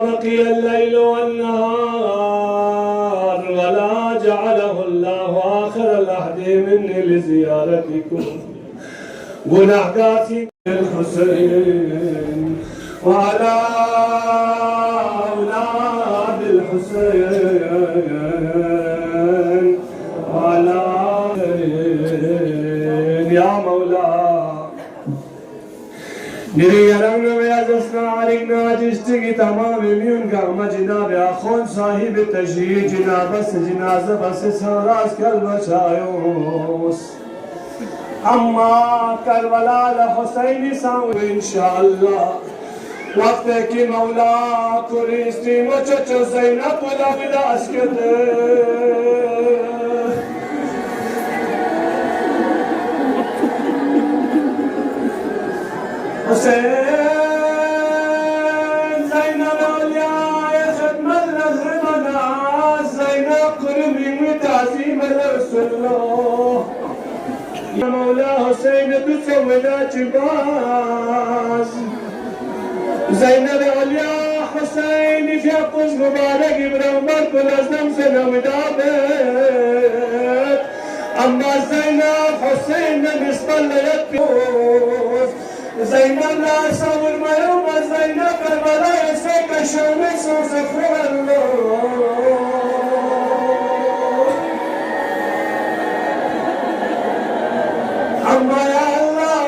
بقي الليل والنهار ولا جعله الله آخر العهد مني لزيارتكم ونعقاتي الحسين وعلى أولاد الحسين وعلى يا مولاي میری رنگ میں ازسنا علیک ناجشت کی تمام میون گرم جناب آخون صاحب تشریح جناب اس جنازہ بس سراس کل بچایوس اما کربلا لحسین ساؤں انشاءاللہ وقت کی مولا کوریستی مچچو زینب بلا بلا اسکت حسین زینب اولیاء خدمت رضمنا زینب قرمی متعظیم رسول اللہ یا مولا حسین بسولا چباز زینب اولیاء حسین فی اقص مبارک برامر کل ازنم سے نمدابت اما زینب حسین نسبت لیت پیوز زینب لا صبر میوم زینب کربلا ایسے کشونے سو زفر اللہ اما یا اللہ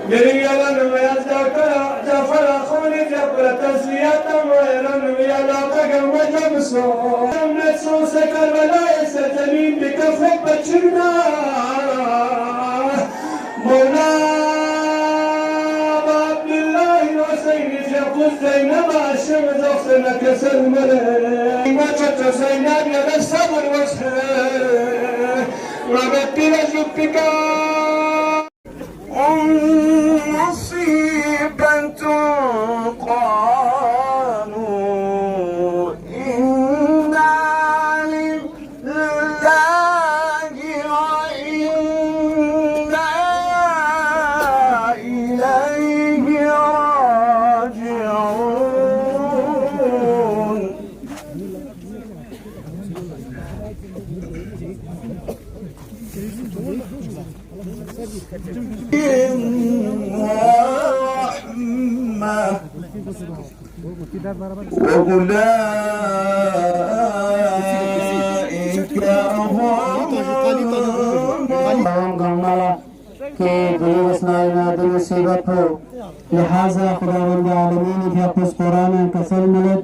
میری یلن ویز جعفر آخونی جبر تسلیت ویرن ویلاتا گم جمسو امنت سو سے کربلا ایسے زمین بکفت بچنا مولا عبداللہ حسین جاکوز زینب عاشم زفن کسر ملے مچت زینب یا صبر وصح رابط رجب پکا مصیبت قانو انا للہ مصیبت ہو لہذا خداوند عالمین کی اپس قرآن کسل ملت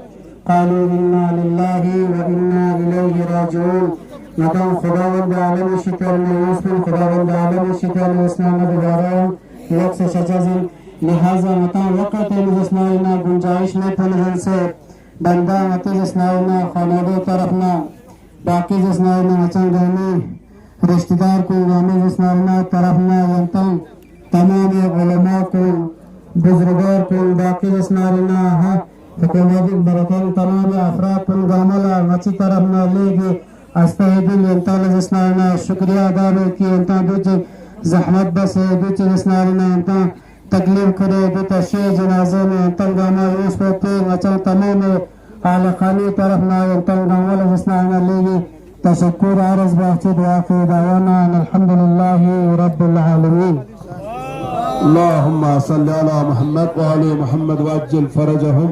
قالوا انا للہ و انا الیہ راجعون مقام خداوند عالم شکر نیوز پر خداوند عالم شکر اسلام دوبارہ لکس شجازن لہذا مقام وقت مجسنائنا گنجائش میں پھلہن سے بندہ متی جسنائنا خانادو طرفنا باقی جسنائنا مچن گہنے رشتہ دار کو گانے جسنائنا طرفنا ینتم تمام علماء کو بزرگار کو باقی جسنائنا حکومت برکن تمام افراد کو گاملا مچی طرفنا لے گے استہدین ینتال جسنائنا شکریہ دارو کی ینتان دوچے زحمت بس ہے دوچے جسنائنا ینتان تکلیف کرے دوتا شیع جنازے میں ینتال گاما یوس پوتے مچن تمام عالقانی طرفنا ینتال گاملا جسنائنا لے گے تشکر عرض باحثی دعا کی دعوانا الحمدللہ رب العالمین اللهم صل على محمد وآل محمد وعجل فرجهم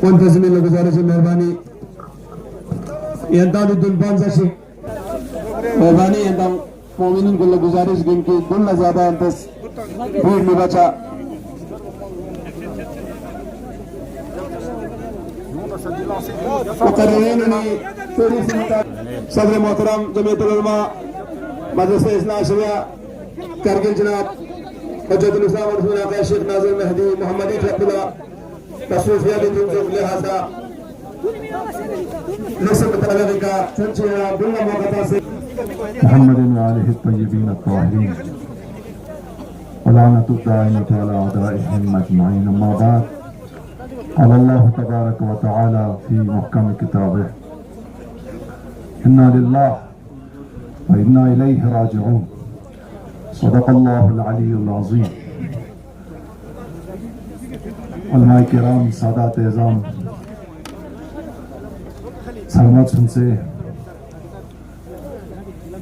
منتظمین لوگ گزارش مہربانی ینتان دلبان زشی مہربانی ینتان مومنین کو گزارش گن کی دل زیادہ انتس بھوڑ میں بچا مقررین صدر محترم جمعیت العلماء مدرسہ اثنا عشریہ کرگل جناب حجت الاسلام ورسول آقا شیخ ناظر مہدی محمدی فقلہ تصوفیہ تنظف لہذا نصر طلبہ کا چنچہ بلنا موقعہ سے محمد وآلہ الطیبین الطاہرین ولعنة الدائمة على أعدائهم أجمعين. أما بعد، قال الله تبارك وتعالى في محكم كتابه: إنا لله وإنا إليه راجعون صدق الله العلی العظیم. علماء کرام، سادات اعظام، سلامت سن سے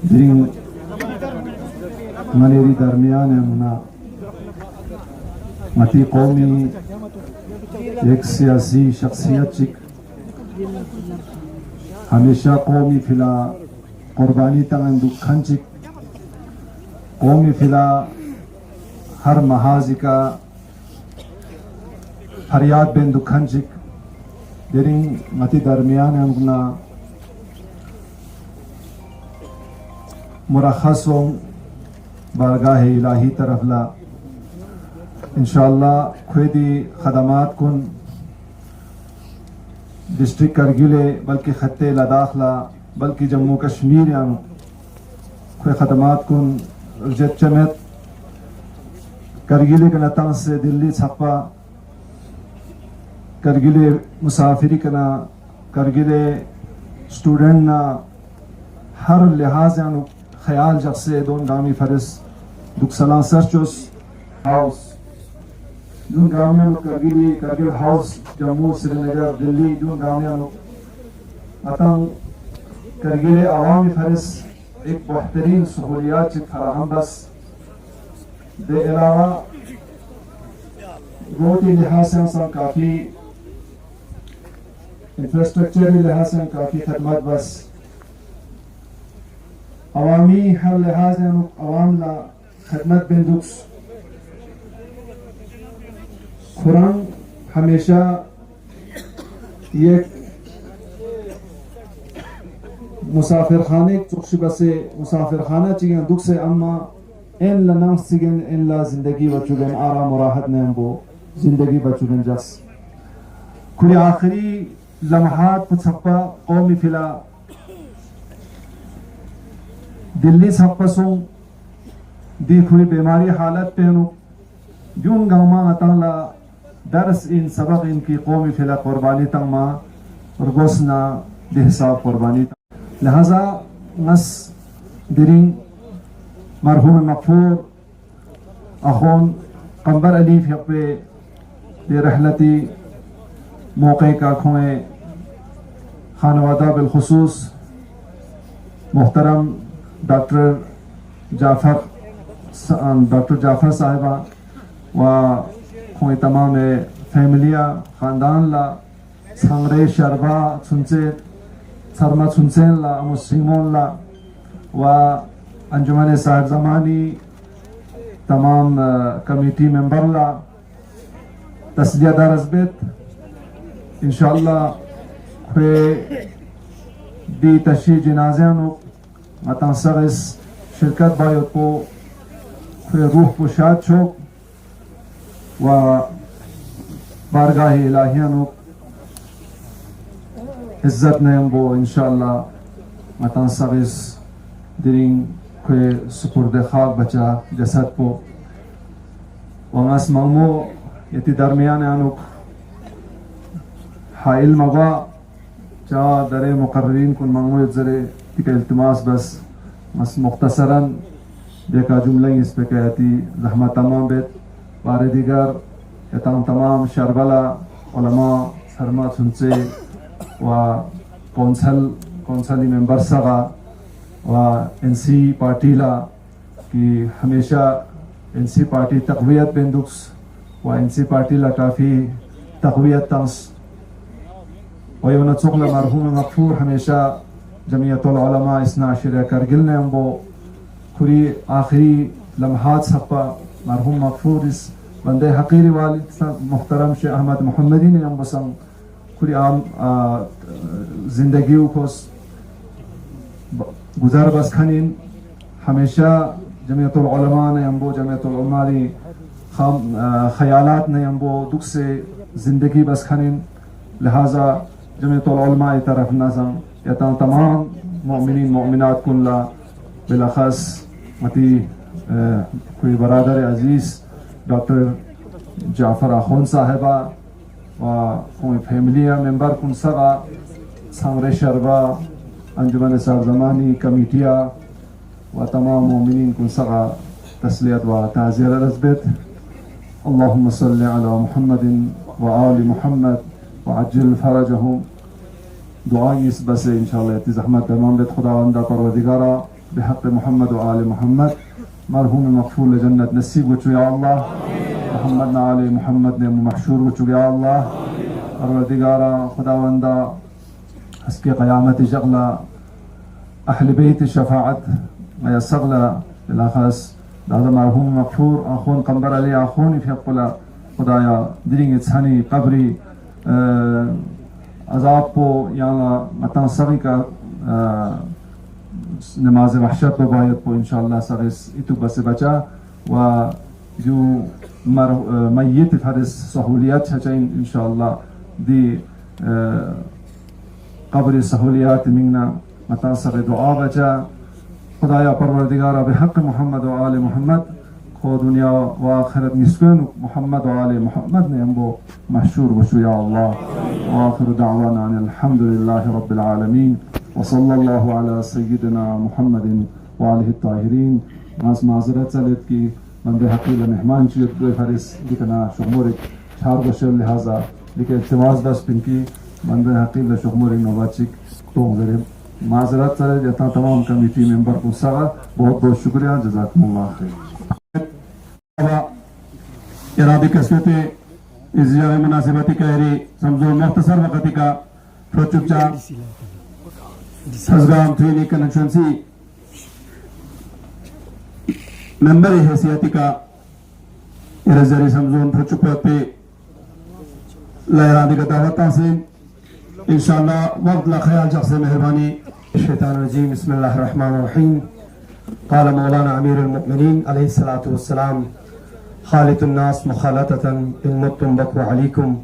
درین منیری درمیان منا متی قومی ایک سیاسی شخصیت چک ہمیشہ قومی فلا قربانی تنگ دکھن چک قومی فلا ہر محاذ کا فریاد بین دکھن چک درین متی درمیان منا مرخص و بارگاہ الہی طرف لا انشاءاللہ خویدی خدمات کن ڈسٹرکٹ کرگلے بلکہ خطے لداخ لا بلکہ جموں کشمیر یعنی خوی خدمات کن جت چمت کرگلے کنا تنگ سے دلی چھپا کرگلے مسافری کنا کرگلے اسٹوڈنٹ نا ہر لحاظ یعنی خیال جب سے دون گامی فرس دک سلان سرچوس ہاؤس دون گامیاں کرگلی کرگل ہاؤس جموں سری نگر دلی دون گامیاں اتن کرگل عوامی فرس ایک بہترین سہولیات چک فراہم بس دے علاوہ روڈی لحاظ سے کافی انفراسٹرکچر لحاظ سے کافی خدمات بس عوامی ہر لحاظ عوام لا خدمت بندوکس قرآن ہمیشہ یہ مسافر خانے چکش بسے مسافر خانہ چیئے دکھ سے اما ان لنفس سگن ان لا زندگی بچوگن آرام و راحت نے ہم وہ زندگی بچوگن جس کوئی آخری لمحات پچھپا قومی فلا دلی چھپسوں دی کھوئی بیماری حالت پہنو جون گاما اتالا درس ان سبق ان کی قومی فلا قربانی تنگما رگوسنا دی حساب قربانی تنگ لہذا نس درین مرحوم مغفور اخون قمبر علیف یقوی دی رحلتی موقع کا کھوئے خانوادہ بالخصوص محترم ڈاکٹر جعفر صاحبہ و خوئی تمام فیملیہ خاندان لا سنگرے شربا سنسے سرمت سنسین لا مسلمون لا و انجمن صاحب زمانی تمام کمیٹی ممبر لا تسلیہ دار ازبت انشاءاللہ خوی دی تشیع جنازیانو متان سغس شرکت باید کو خوی روح پوشاد چوک و بارگاہ الہیانو عزت نیم بو انشاءاللہ متان سغس درین خوی سپرد خاک بچا جسد پو وانس مغمو یتی درمیان آنوک حائل مغا چا در مقررین کن مغمو اتزرے کہ التماس بس مختصراً دیکھا جملہ اس پہ کہتی زحمت تمام بیت بار دیگر تمام شربلا علماء سرمت سنسے و کونسلی ممبر سغا و این سی پارٹی لا کہ ہمیشہ این سی پارٹی تقویت بندکس و این سی پارٹی لا کافی تقویت تنس و یون چقل مرحوم مغفور ہمیشہ جمعیت العلماء اثنا عشرہ کرگل نے ہم وہ کھری آخری لمحات سپا مرحوم مغفور اس بندے حقیر والد محترم شیخ احمد محمدی نے ہم بسنگ کھری عام زندگیوں کو گزار بس کھنین ہمیشہ جمعیت العلماء نے ہم وہ جمعیت العلماء خیالات نے ہم وہ دکھ سے زندگی بس کھنین لہذا جمعیت العلماء طرف نظم یتان تمام مؤمنین مؤمنات کن لا بالاخص متی کوئی برادر عزیز ڈاکٹر جعفر اخون صاحبہ و کوئی فیملیہ ممبر کن سغا سنگرے شربا انجمن صاحب زمانی کمیٹیا وتمام مؤمنين كن سقى تسلية وتعزية الأثبت. اللهم صل على محمد وآل محمد وعجل فرجهم. دعائي بس إن شاء الله زحمت تمام بيت خداوند پروردگارا بحق محمد وآل محمد مرحوم مغفور لجنة نصیب وچو یا اللہ. محمد آل محمد نے محشور وچو یا اللہ. پروردگارا خداوندا اس کے قیامت شغلہ اہل بیت شفاعت یا سغلہ بالاخص دادا مرحوم مغفور آخون قمبر علی آخونی فی قلا خدایا دلنگ اتسانی قبری عذاب پو یا مطان سغی کا نماز وحشت پو باید پو انشاءاللہ سغیس اتو بس بچا و جو میت فرس سہولیات چچائیں انشاءاللہ دی قبر سہولیات منگنا مطان سغی دعا بچا. خدایا پروردگارا بحق محمد و آل محمد خو دنیا و آخرت نسکن محمد و آل محمد نے ہمبو محشور وشو یا اللہ. وآخر دعوانا ان الحمد للہ رب العالمین وصلی اللہ علی سیدنا محمد و آلہ الطاہرین. ناس معذرت سلیت کی بندے حقیل مہمان چیت دوی فرس لکنا شغمورک چھار بشر لہذا لیکن اتواز بس پن کی بندے حقیل شغمورک نوباچک تو غرم معذرت سر جتا تمام کمیٹی ممبر کو سگا بہت بہت شکریہ. جزاکم اللہ خیر. ارادی قسمت ازیاء مناسبتی کہری سمزو مختصر وقتی کا فروچک چا سزگام تھوینی کننشنسی ممبر حیثیتی کا ارزاری سمزون فروچک وقت پہ لائرادی کا دعوت تحسین انشاءاللہ وقت لا خیال جخص مہربانی. الشیطان الرجیم. بسم اللہ الرحمن الرحیم. قال مولانا امیر المؤمنین علیہ الصلاۃ والسلام خالط الناس مخالطة ان متم بکوا علیکم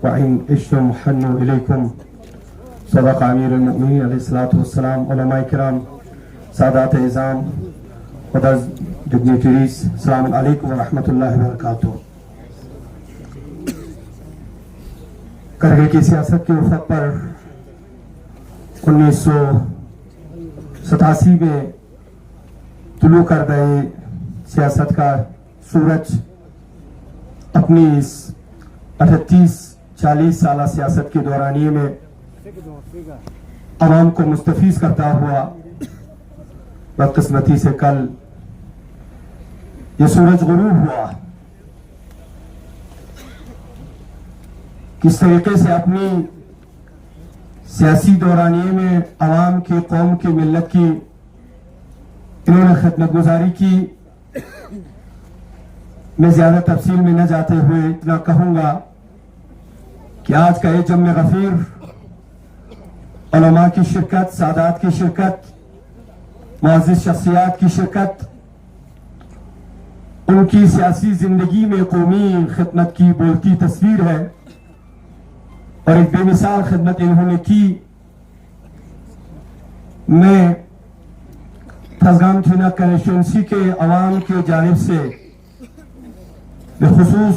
وان عشتم حنوا الیکم. صدق امیر المؤمنین علیہ الصلاۃ والسلام. علماء کرام، سادات اعظام، ادر ڈگنیٹریز، السلام علیکم ورحمۃ اللہ وبرکاتہ. کرگل کی سیاست کے افق پر 1987 میں طلوع کردہ سیاست کا سورج اپنی اس 38-40 سالہ سیاست کے دورانیے میں عوام کو مستفیض کرتا ہوا بدقسمتی سے کل یہ سورج غروب ہوا. کس طریقے سے اپنی سیاسی دورانیے میں عوام کی، قوم کی، ملت کی انہوں نے خدمت گزاری کی. میں زیادہ تفصیل میں نہ جاتے ہوئے اتنا کہوں گا کہ آج کا یہ جمع غفیر علماء کی شرکت، سادات کی شرکت، معزز شخصیات کی شرکت، ان کی سیاسی زندگی میں قومی خدمت کی بولتی تصویر ہے اور ایک بے مثال خدمت انہوں نے کی. میں تھزگام تھینا کنسٹیٹوئنسی کے عوام کے جانب سے بخصوص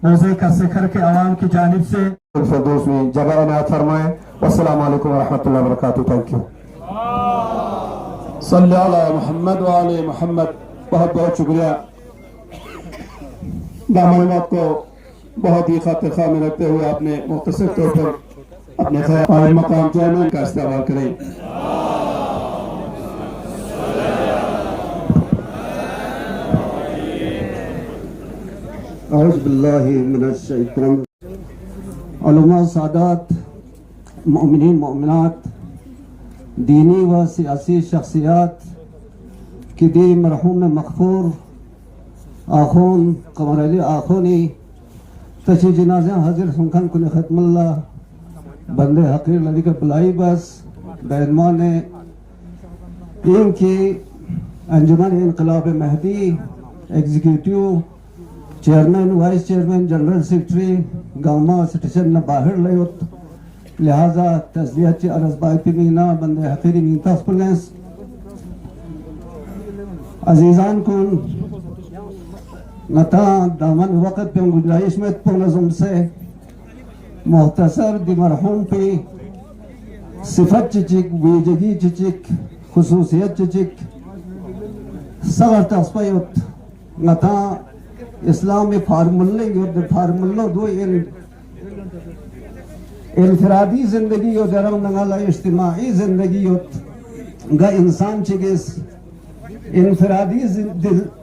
موضع کا سکھر کے عوام کی جانب سے الفردوس میں جگہ عنایت فرمائیں. والسلام علیکم ورحمۃ اللہ وبرکاتہ. Thank you. صلی علی محمد و آل محمد. بہت بہت شکریہ. معلومات کو بہت ہی خاطر خواہ میں رکھتے ہوئے آپ نے مختصر طور پر اپنے خیال اور مقام چیئرمین کا استقبال کریں. اعوذ باللہ من الشیطان. علماء، سادات، مومنین، مومنات، دینی و سیاسی شخصیات کی دی مرحوم مغفور آخون قمر علی آخونی تشی جنازہ حاضر سنکھن کل ختم اللہ بندے حقیر لدی کے بلائی بس بینمان ان کی انجمن انقلاب مہدی executive chairman, vice chairman, general secretary گاما سٹیشن نہ باہر لیوت لہذا تسلیت چی عرض بائی مینا بندے حقیری مینتا سپلنس عزیزان کن نتا دامن وقت پہ گنجائش میں نظم سے مختصر دی مرحوم پہ صفت چچک، ویجگی چچک، خصوصیت چچک صغر تصفيت متى إسلامي فارمولة دو انفرادی زندگی و درم نگالا اجتماعی زندگی گا انسان چگس انفرادی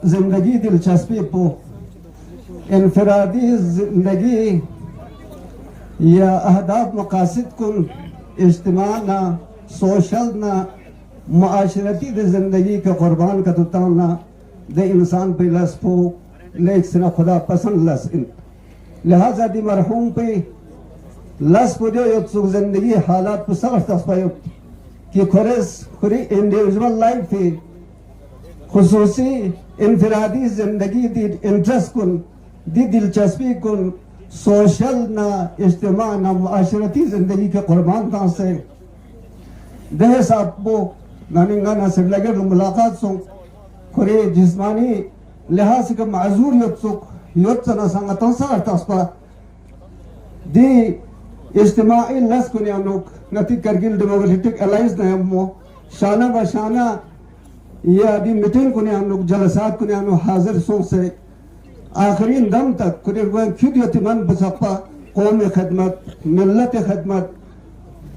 زندگی دلچسپی پو انفرادی زندگی یا اہداف مقاصد کن اجتماع نا سوشل نا معاشرتی دے زندگی کے قربان کا تتانا دے انسان پہ لس پو لیک سنا خدا پسند لس لہذا دی مرحوم پہ لس پو دیو یوت زندگی حالات پو سغر تصفیت کہ خوری انڈیویجول لائف پہ خصوصی انفرادی زندگی دی انٹرسٹ کن دی دلچسپی کن سوشل نا اجتماع نا معاشرتی زندگی کے قربان کہاں سے دہ صاحب کو ناننگا ناصر لگر ملاقات سو خوری جسمانی لحاظ کا معذور یوت سنا سنگتن سا ارتاسپا دی اجتماعی لس کنی انوک نتی کرگل ڈیموکریٹک الائنس نے ہمو شانہ بشانہ یا دی میٹنگ کنی انوک جلسات کنی انوک حاضر سو سے آخرین دم تک کنی روان کیوں دیتی من بسقپا قوم خدمت ملت خدمت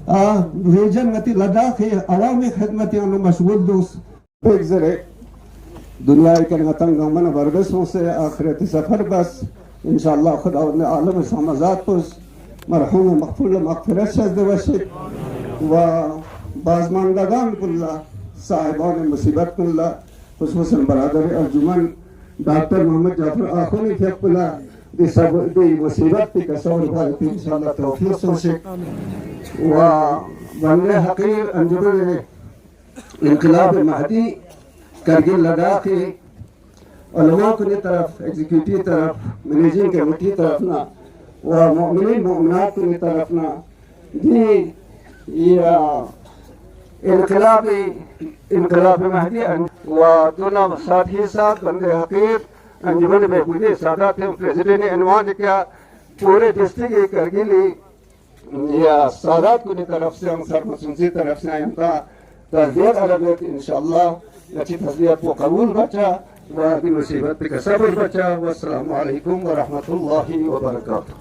ریجن نتی لداخ عوامی خدمت انو مشغول دوس ایک ذرے دنیا کے نتنگ من برگسوں سے آخرت سفر بس انشاءاللہ خدا نے عالم سامزات پس مرحوم مغفور مغفرت شد وشد و بازماندگان کلا صاحبان مصیبت کلا خصوصاً برادر ارجمن ڈاکٹر محمد جعفر آخونی تھیک کلا دی مصیبت پی کسور بھارتی انشاءاللہ توفیق سوشک و بندے حقیر انجبر انقلاب مہدی کرگل لداخی علماء کنی طرف ایگزیکیوٹی طرف منیجنگ کمیٹی طرفنا و مؤمنین مؤمنات کنی طرفنا دی یا انقلاب مہدی و دونا ساتھی ساتھ بندے حقیر انجمن بہبودی سادات پریزیڈنٹ نے عنوان کیا پورے ڈسٹرکٹ کرگلی یا سادات کنی طرف سے انصر مسنسی طرف سے آئیم کا تربیت عربیت انشاءاللہ اچھی تسلیت کو قبول بچا وآدی مصیبت پہ صبر بچا والسلام علیکم ورحمت اللہ وبرکاتہ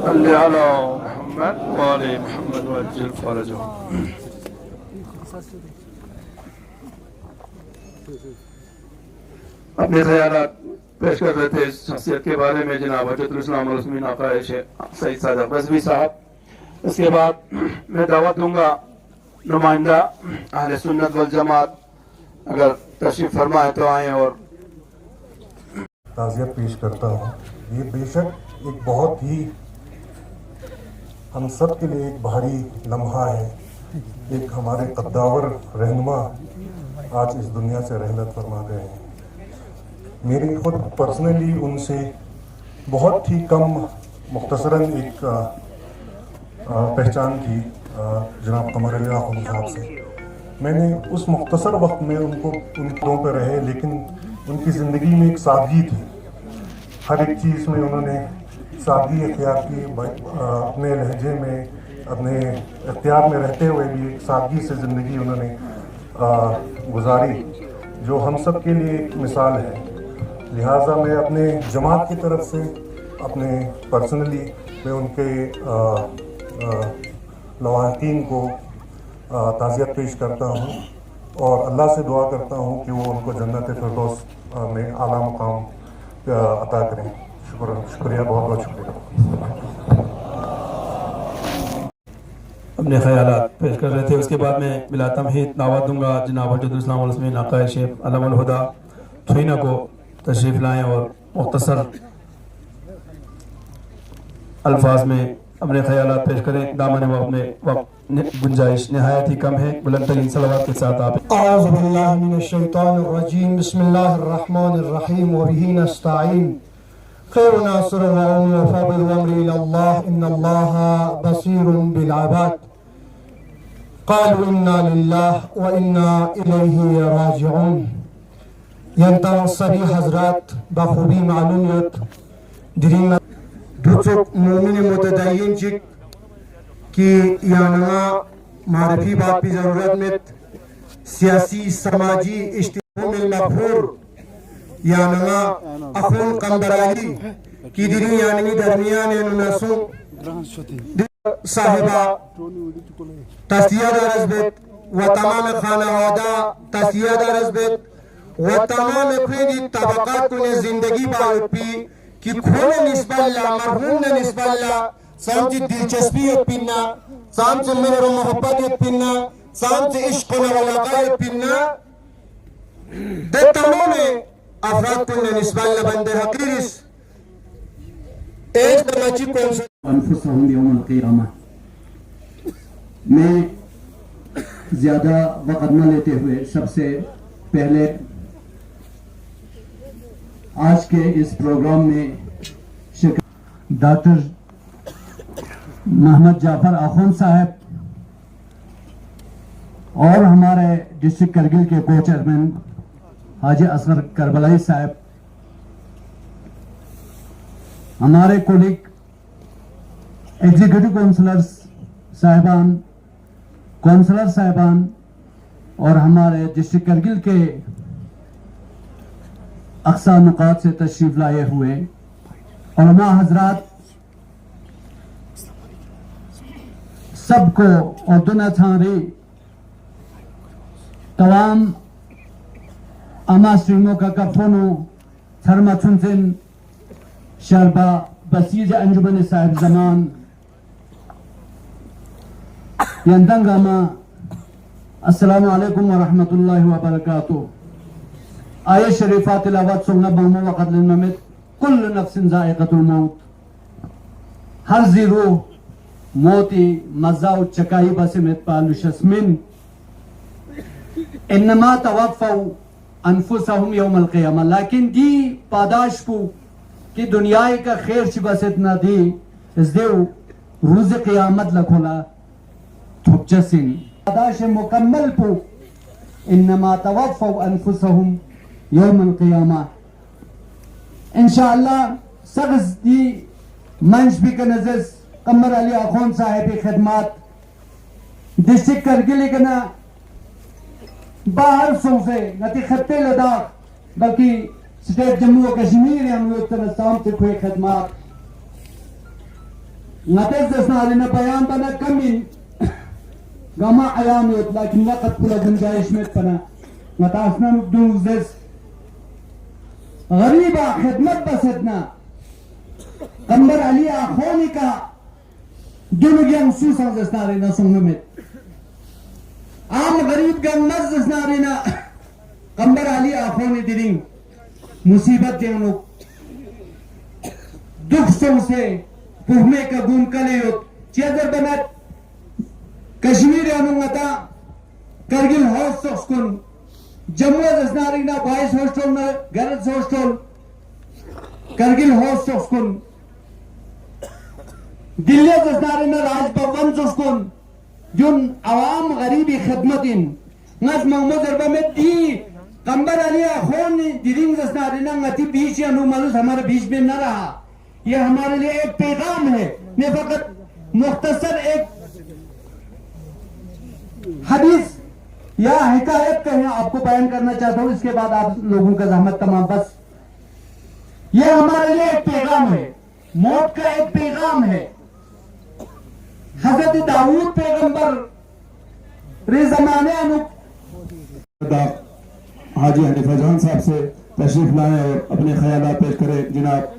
صلی علی محمد وآل محمد وعجل فرجهم اپنے خیالات پیش کر رہے تھے اس شخصیت کے بارے میں جناب حجت الاسلام والمسلمین آقا سید صادق رضوی صاحب. اس کے بعد میں دعوت دوں گا نمائندہ اہل سنت والجماعت اگر تشریف فرمائے تو آئیں اور تعزیت پیش کرتا ہوں. یہ بے شک ایک بہت ہی ہم سب کے لیے ایک بھاری لمحہ ہے. ایک ہمارے قداور رہنما آج اس دنیا سے رحلت فرما گئے ہیں. میری خود پرسنلی ان سے بہت ہی کم مختصراً ایک پہچان تھی جناب قمر علی آخوند صاحب سے. میں نے اس مختصر وقت میں ان پدوں پہ رہے لیکن ان کی زندگی میں ایک سادگی تھی. ہر ایک چیز میں انہوں نے سادگی اختیار کی. اپنے لہجے میں اپنے اختیار میں رہتے ہوئے بھی ایک سادگی سے زندگی انہوں نے گزاری جو ہم سب کے لیے ایک مثال ہے. لہٰذا میں اپنے جماعت کی طرف سے اپنے پرسنلی میں ان کے لواحقین کو تعزیت پیش کرتا ہوں اور اللہ سے دعا کرتا ہوں کہ وہ ان کو جنت فردوس میں اعلیٰ مقام عطا کریں. شکریہ, بہت بہت شکریہ. اپنے خیالات پیش کر رہے تھے. اس کے بعد میں بلا تمہید دعوت دوں گا جناب حجت الاسلام والمسلمین آقا شیخ علم الہدیٰ چھوئینا کو تشریف لائیں اور مختصر الفاظ میں اپنے خیالات پیش کریں. دامن وقت میں وقت گنجائش نہایت ہی کم ہے. بلند ترین صلوات کے ساتھ آپ. اعوذ باللہ من الشیطان الرجیم. بسم اللہ الرحمن الرحیم وبہ نستعین. خیر ناصر وعون وفضل وامر الاللہ ان اللہ بصیر بالعباد. قالوا انا للہ وانا الیہ راجعون. ینتان سبھی حضرات بخوبی معلومیت درین دوچک مومن متدین چک کی یانما معرفی بات بھی ضرورت میں سیاسی سماجی اجتماعی مغفور یانما اخون قمبرالی کی دری یعنی درمیان نسو صاحبہ تصدیہ درز بیت و تمام خانوادہ تصدیہ درز بیت و تمام اخوی طبقات کو زندگی باید پی کہ کھونے نسبت اللہ مرحوم نے نسبت اللہ سامچی دلچسپی پینا سامچی مہر و محبت پینا سامچی عشق و علاقہ پینا دے تمام افراد کو نسبت اللہ بندے حقیرس ایک دماچی کون سا انفسهم یوم القیامہ. میں زیادہ وقت نہ لیتے ہوئے سب سے پہلے آج کے اس پروگرام میں ڈاکٹر محمد جعفر آخوند صاحب اور ہمارے ڈسٹرکٹ کرگل کے کو چیئرمین حاجی اصغر کربلائی صاحب، ہمارے کولیگ ایگزیکٹو کونسلر صاحبان اور ہمارے ڈسٹرکٹ کرگل کے اقصا نقاط سے تشریف لائے ہوئے علماء حضرات سب کو اور دنیا تھانری تمام اما سٹریموں کا کفونو تھرما چنسن شربا بسیج انجمن صاحب زمان یندنگاما السلام علیکم ورحمۃ اللہ وبرکاتہ. آیت شریفہ تلاوت سننا بہمو وقت للممت کل نفس ذائقۃ الموت. ہر ذی روح موتی مزہ و چکائی بسمت پالوشس من انما توفوا انفسهم یوم القیامہ. لیکن دی پاداش پو کہ دنیا کا خیر چی بست نہ دی اس دیو روز قیامت لکھولا تھوک جسن پاداش مکمل پو انما توفوا انفسهم یوم القیامہ. انشاءاللہ سغز دی منش بھی کنزز قمر علی آخوند صاحب خدمات ڈسٹرکٹ کرگل کنا باہر سوفے نتی خطے لداخ بلکہ سٹیٹ جموں و کشمیر ہم لوگ تنستان تک ہوئے خدمات نتیز دسنا لینا بیان بنا کمی گاما عیامیت لیکن وقت پلا گنجائش میں پنا نتاسنا نبدوز دس غریبہ خدمت بسدنا قمبر علی آخونی کا دونوں گیا خصوصا دسنا لینا سنگمت عام غریب کا نز دسنا لینا قمبر علی آخونی درین مصیبت جانو دکھ سو سے پہمے کا گون کلے ہو چیزر بنات کشمیر انونگتا کرگل ہوس سخص کن جمعہ دسنارینا بائیس ہوسٹول میں گرد ہوسٹول کرگل ہوس سخص کن دلیہ دسنارینا راج بھون سخص کن جن عوام غریبی خدمتین نت محمد اربا میں دی قمبر علی آخون دیرین دسنارینا نتی بیچ یا نو ملوس ہمارے بیچ میں نہ رہا. یہ ہمارے لئے ایک پیغام ہے. میں فقط مختصر ایک حدیث یا حکایت کہیں آپ کو بیان کرنا چاہتا ہوں، اس کے بعد آپ لوگوں کا زحمت تمام. بس یہ ہمارے لئے ایک پیغام ہے، موت کا ایک پیغام ہے. حضرت داؤد پیغمبر ری زمانے حاجی حنیفہ جان صاحب سے تشریف لائیں اور اپنے خیالات پیش کریں. جناب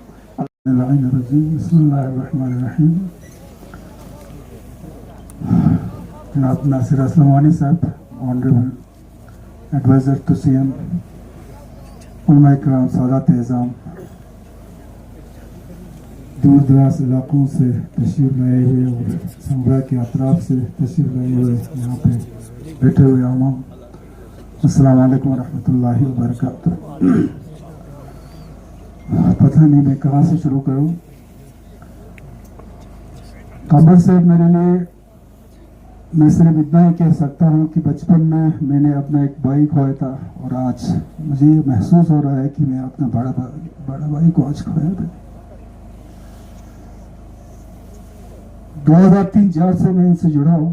بسم اللہ الرحمن الرحیم. جناب ناصر اسلمانی صاحب، honourable adviser to C M, علماء کرام، سادات اعظام، دور دراز علاقوں سے تشریف لائے ہوئے اور سنبرا کے اطراف سے تشریف لائے ہوئے یہاں پہ بیٹھے ہوئے عوام، السلام علیکم ورحمۃ اللہ وبرکاتہ. پتہ نہیں میں کہاں سے شروع کروں. قمر صاحب میرے لیے میں صرف اتنا ہی کہہ سکتا ہوں کہ بچپن میں نے اپنا ایک بھائی کھویا تھا اور آج مجھے یہ محسوس ہو رہا ہے کہ میں اپنا بڑا بھائی کو آج کھویا تھا. 2003-4 سے میں ان سے جڑا ہوں.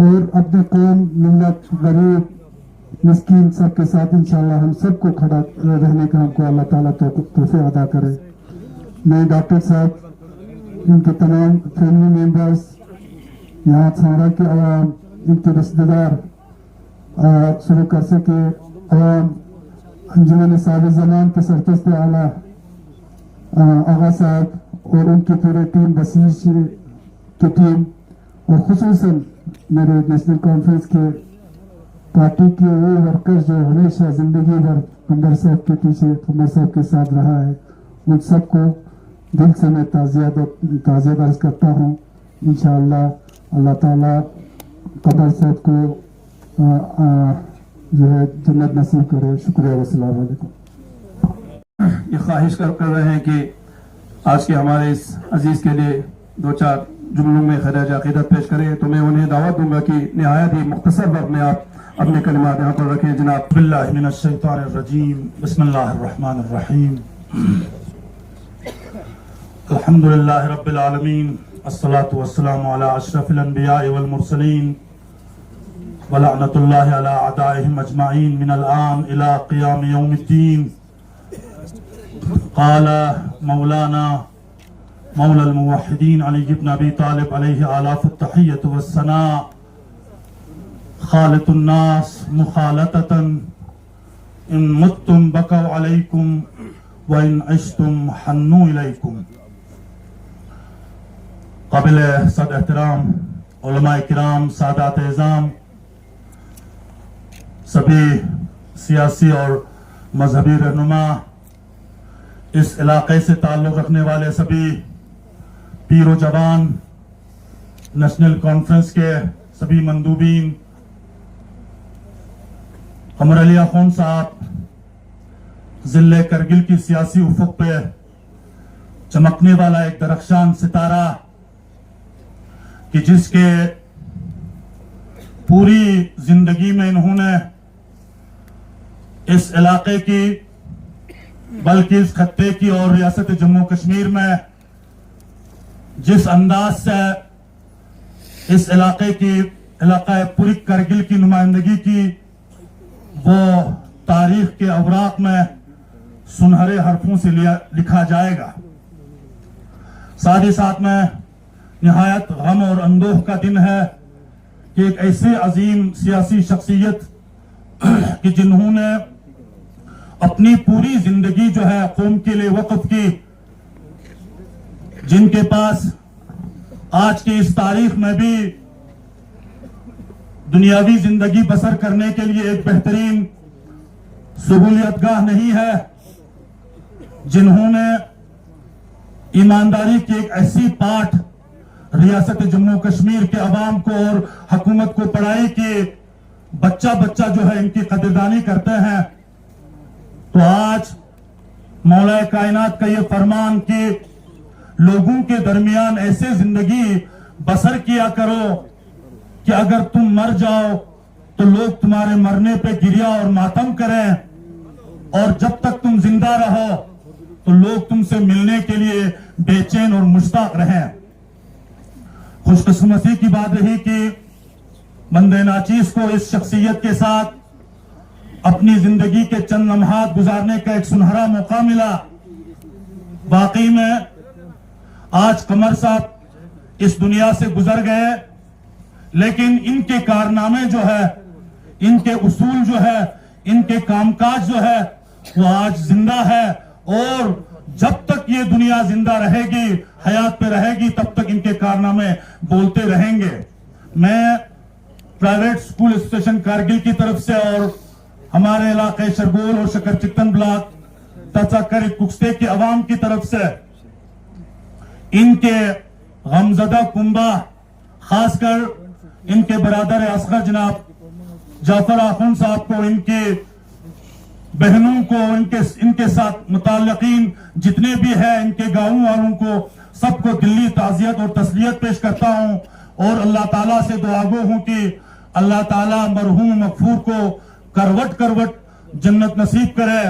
اور اپنے قوم ملت غریب مسکین سب کے ساتھ انشاءاللہ ہم سب کو کھڑا رہنے کا ہم کو اللہ تعالیٰ توفیق عطا کرے. میں ڈاکٹر صاحب ان کے تمام فیملی ممبرز یہاں سہارا کے عوام ان کے رشتہ دار شروع کر سکے عوام انجمن صاحب زمان کے سرپرست اعلیٰ آغا صاحب اور ان کی پورے ٹیم بسیج کی ٹیم اور خصوصاً میرے نیشنل کانفرنس کے پارٹی کے وہ ورکر جو ہمیشہ زندگی بھر عمر صاحب کے پیچھے عمر صاحب کے ساتھ رہا ہے ان سب کو دل سے میں تعزیت عرض کرتا ہوں. انشاءاللہ اللہ تعالیٰ قبر صاحب کو جو ہے جنت نصیب کرے. شکریہ والسلام علیکم. یہ خواہش کر رہے ہیں کہ آج کے ہمارے اس عزیز کے لیے دو چار جملوں میں خراج عقیدت پیش کریں تو میں انہیں دعوت دوں گا کہ نہایت ہی مختصر وقت میں آپ اپنے کلمات یہاں پر رکھیں. جناب باللہ من الشیطان الرجیم بسم اللہ الرحمن الرحیم الحمدللہ رب العالمین الصلاة والسلام علی اشرف الانبیاء والمرسلین ولعنت اللہ علی اعدائهم اجمعین من الان الى قیام یوم الدین. قال مولانا مولا الموحدین علی بن ابی طالب علیہ آلاف التحیت والثناء خالط الناس مخالطتا ان متم بکوا علیکم وان عشتم حنوا الیکم. قابل صد احترام علماء کرام، سادات اعظام، سبھی سیاسی اور مذہبی رہنما، اس علاقے سے تعلق رکھنے والے سبھی پیر و جوان، نیشنل کانفرنس کے سبھی مندوبین، قمر علی اخون صاحب، ضلع کرگل کی سیاسی افق پہ چمکنے والا ایک درخشان ستارہ کہ جس کے پوری زندگی میں انہوں نے اس علاقے کی بلکہ اس خطے کی اور ریاست جموں کشمیر میں جس انداز سے اس علاقے کی علاقہ پوری کرگل کی نمائندگی کی وہ تاریخ کے اوراق میں سنہرے حرفوں سے لکھا جائے گا. ساتھ ہی ساتھ میں نہایت غم اور اندوہ کا دن ہے کہ ایک ایسے عظیم سیاسی شخصیت کہ جنہوں نے اپنی پوری زندگی جو ہے قوم کے لیے وقف کی، جن کے پاس آج کی اس تاریخ میں بھی دنیاوی زندگی بسر کرنے کے لیے ایک بہترین سہولیت گاہ نہیں ہے، جنہوں نے ایمانداری کی ایک ایسی پاٹھ ریاست جموں کشمیر کے عوام کو اور حکومت کو پڑھائی کہ بچہ بچہ جو ہے ان کی قدردانی کرتے ہیں. تو آج مولا کائنات کا یہ فرمان کہ لوگوں کے درمیان ایسے زندگی بسر کیا کرو کہ اگر تم مر جاؤ تو لوگ تمہارے مرنے پہ گریہ اور ماتم کریں، اور جب تک تم زندہ رہو تو لوگ تم سے ملنے کے لیے بے چین اور مشتاق رہیں. خوش قسمتی کی بات رہی کہ بندے ناچیز کو اس شخصیت کے ساتھ اپنی زندگی کے چند لمحات گزارنے کا ایک سنہرا موقع ملا. واقعی میں آج قمر صاحب اس دنیا سے گزر گئے، لیکن ان کے کارنامے جو ہے، ان کے اصول جو ہے، ان کے کام کاج جو ہے وہ آج زندہ ہے، اور جب تک یہ دنیا زندہ رہے گی، حیات پہ رہے گی، تب تک ان کے کارنامے بولتے رہیں گے. میں پرائیویٹ سکول اسٹیشن کارگل کی طرف سے اور ہمارے علاقے شرگول اور شکر چکن بلاک تچا کر ککستے کے عوام کی طرف سے ان کے غمزدہ کنبہ، خاص کر ان کے برادر اصغر جناب جعفر آخون صاحب کو، ان کے بہنوں کو، ان کے ساتھ متعلقین جتنے بھی ہیں، ان کے گاؤں والوں کو سب کو دلی تعزیت اور تسلیت پیش کرتا ہوں، اور اللہ تعالیٰ سے دعا گو ہوں کہ اللہ تعالیٰ مرحوم مغفور کو کروٹ کروٹ جنت نصیب کرے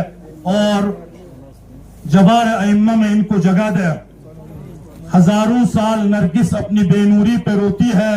اور جبار ائمہ میں ان کو جگہ دے. ہزاروں سال نرگس اپنی بے نوری پہ روتی ہے،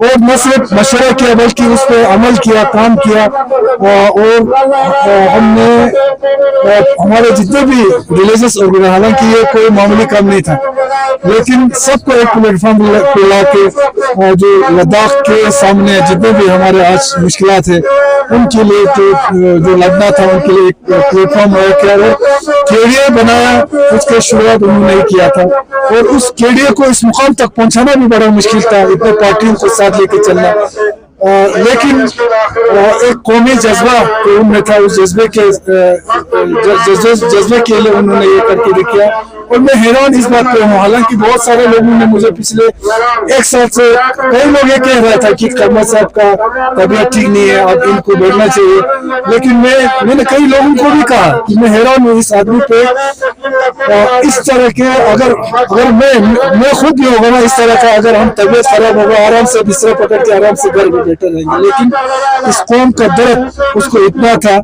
اور نہ صرف مشورہ کیا بلکہ اس پہ عمل کیا, کام کیا, اور ہم نے ہمارے جتنے بھی ریلیجس آرگنائزیشن, حالانکہ یہ کوئی معمولی کام نہیں تھا, لیکن سب کو ایک پلیٹ فارم پہ لا کے جو لداخ کے سامنے جتنے بھی ہمارے آج مشکلات ہیں ان کے لیے جو لڑنا تھا ان کے لیے ایک پلیٹ فارم ہوا کیا, اور کیڑیا بنایا, اس کا شروعات انہوں نے کیا تھا, اور اس کیڑیا کو اس مقام تک پہنچانا بھی بڑا مشکل تھا, اتنے پارٹیوں کو ساتھ لے کے چلنا, لیکن ایک قومی جذبہ ان میں تھا, اس جذبے کے لیے انہوں نے یہ کر کے دکھایا. اور میں حیران اس بات پہ ہوں, حالانکہ بہت سارے لوگوں نے مجھے پچھلے ایک سال سے کئی لوگ یہ کہہ رہا تھا کہ قمر صاحب کا طبیعت ٹھیک نہیں ہے, اب ان کو بیٹھنا چاہیے, لیکن میں نے کئی لوگوں کو بھی کہا کہ میں حیران ہوں اس آدمی پہ, اس طرح کے اگر میں خود بھی ہوگا نا اس طرح کا, اگر ہم طبیعت خراب ہوگا آرام سے بستر پکڑ کے آرام سے گھر میں بیٹھے رہیں گے, لیکن اس قوم کا درد اس کو اتنا تھا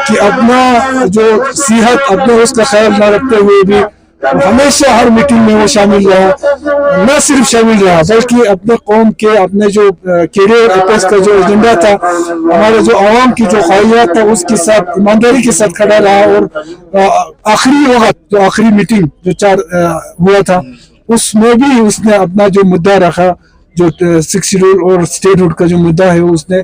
کہ اپنا جو صحت اپنے اس کا خیال نہ رکھتے ہوئے بھی ہمیشہ ہر میٹنگ میں وہ شامل رہا, نہ صرف شامل رہا بلکہ اپنے قوم کے اپنے جو کیریئر اپیس کا جو ایجنڈا تھا, ہمارے جو عوام کی جو خواہشات تھا اس کے ساتھ ایمانداری کے ساتھ کھڑا رہا, اور آخری وقت جو آخری میٹنگ جو 4 ہوا تھا اس میں بھی اس نے اپنا جو مدعا رکھا, جو 6 شیڈول اور اسٹیٹ ہوڈ کا جو مدعا ہے اس نے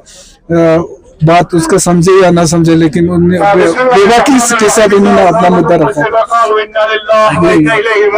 بات اس کا سمجھے یا نہ سمجھے, لیکن انہوں نے بے باکی کے ساتھ انہوں نے اپنا مدعا رکھا.